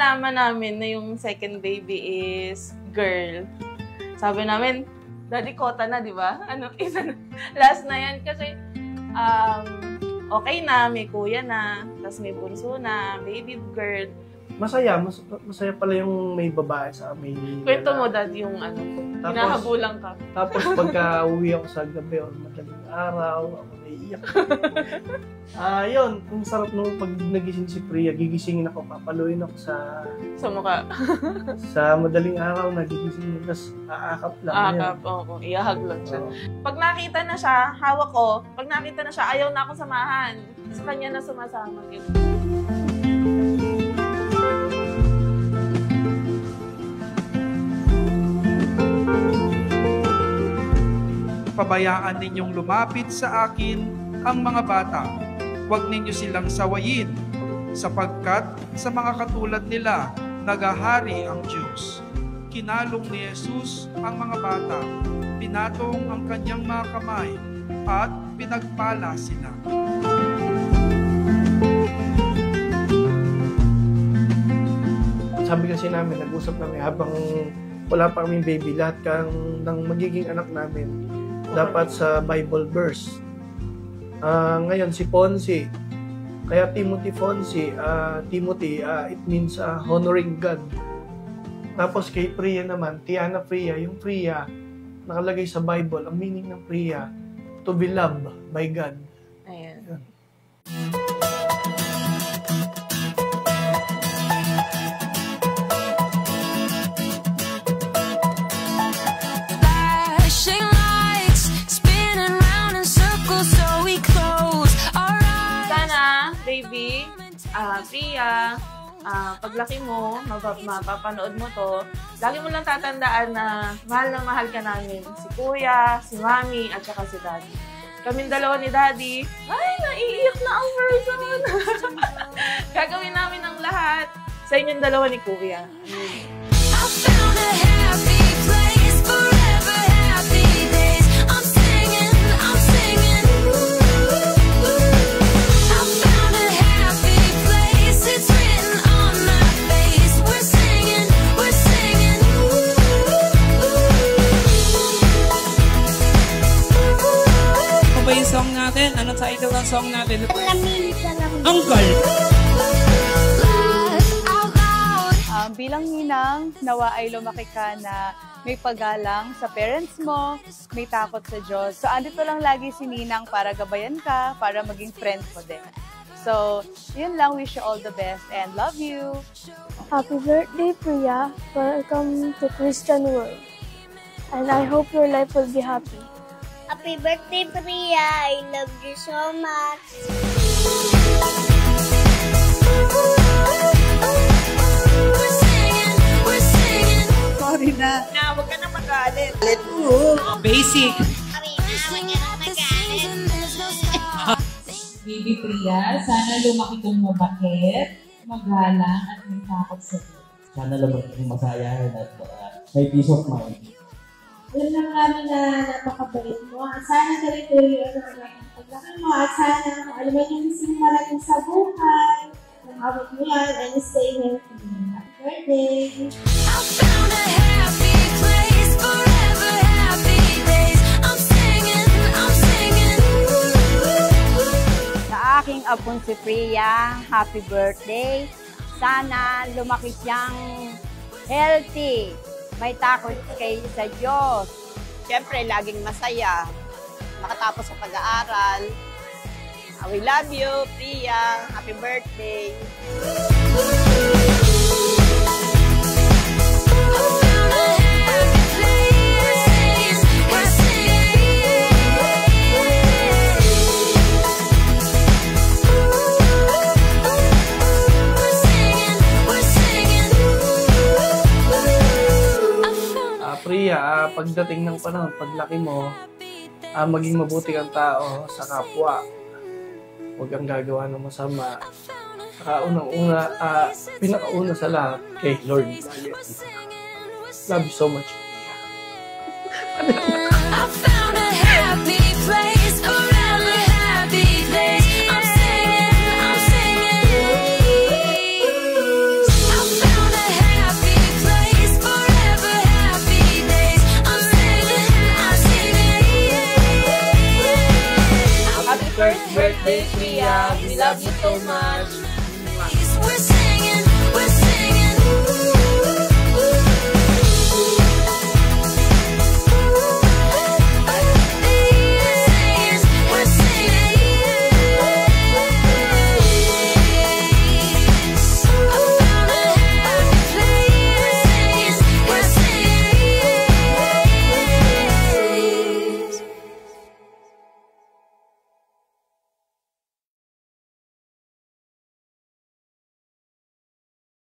nalaman namin na yung second baby is girl, sabi namin, Daddy Kota na, di ba? Ano, isa na, last na yan kasi okay na, may kuya na, tapos may bunso na, baby girl. Masaya pala yung may babae sa may... Kwento mo, Dad, yung ano, hinahabulan ka. Tapos pagka uwi ako sa gabi o madaling araw, ako naiiyak. Yun, ang sarap nung pag nagising si Priya, gigisingin ako, papaluin ako sa mukha. Sa madaling araw, nagigising, tapos aakap lang. Aakap, oo, iahag lang siya. Pag nakita na siya, hawak ko, pag nakita na siya, ayaw na akong samahan. Sa kanya na sumasama. Pabayaan ninyong lumapit sa akin ang mga bata. Huwag ninyo silang sawayin, sapagkat sa mga katulad nila, nagahari ang Diyos. Kinalong ni Jesus ang mga bata, pinatong ang kanyang mga kamay, at pinagpala sila. Sabi kasi namin, nag-usap namin habang wala pa kaming baby, lahat ng magiging anak namin dapat sa Bible verse. Ngayon si Fonzie, kaya Timothy Fonzie, Timothy, it means honoring God. Tapos kay Priya naman, Tiana Priya, yung Priya nakalagay sa Bible, ang meaning ng Priya, to be loved by God. Ayan. Baby, Priya, paglaki mo, mapapanood mo to, lagi mo lang tatandaan na mahal ka namin. Si Kuya, si Mami, at saka si Daddy. Kaming dalawa ni Daddy, ay, naiiyak na ang person. Gagawin namin ang lahat sa inyong dalawa ni Kuya. I found a happy place, forever happy days. I'm singing. It's written on my face. We're singing. Ano ba yung song natin? Ano title ng song natin? Uncle! Bilang ninang, nawa ay lumaki ka na may paggalang sa parents mo, may takot sa Diyos. So, andito lang lagi si Ninang para gabayan ka, para maging friend mo din. So, yun lang. Wish you all the best and love you. Happy birthday, Priya. Welcome to Christian World. And I hope your life will be happy. Happy birthday, Priya. I love you so much. We're singing. Sorry na. Huwag ka na magalit. Basic. Baby Priya, sana lumaki kang mabait, magalang, at may takot sa Diyos. Sana lumaki kang masayahin at may peace of mind. Alam lang namin na napakabait mo. Sana ka rin tuloy ang paglaki mo. At sana, alam mo yung gusto mong malaking sa buhay. Nakawag mo yan and stay healthy. Happy birthday! I found a happy place, forever happy days. I'm singing. Sa aking apon si Priya, happy birthday. Sana lumaki siyang healthy. May takot kay sa Diyos. Siyempre, laging masaya. Makatapos sa pag-aaral. We love you, Priya. Happy birthday. Priya, pagdating ng panahon, paglaki mo, maging mabuti kang tao sa kapwa. Huwag kang gagawa ng masama. Unang-una, pinakauna sa lahat, kay Lord. Love you so much, Priya. I found a happy place, forever happy days. I'm singing. I found first birthday, Priya. We love you so much. We're singing.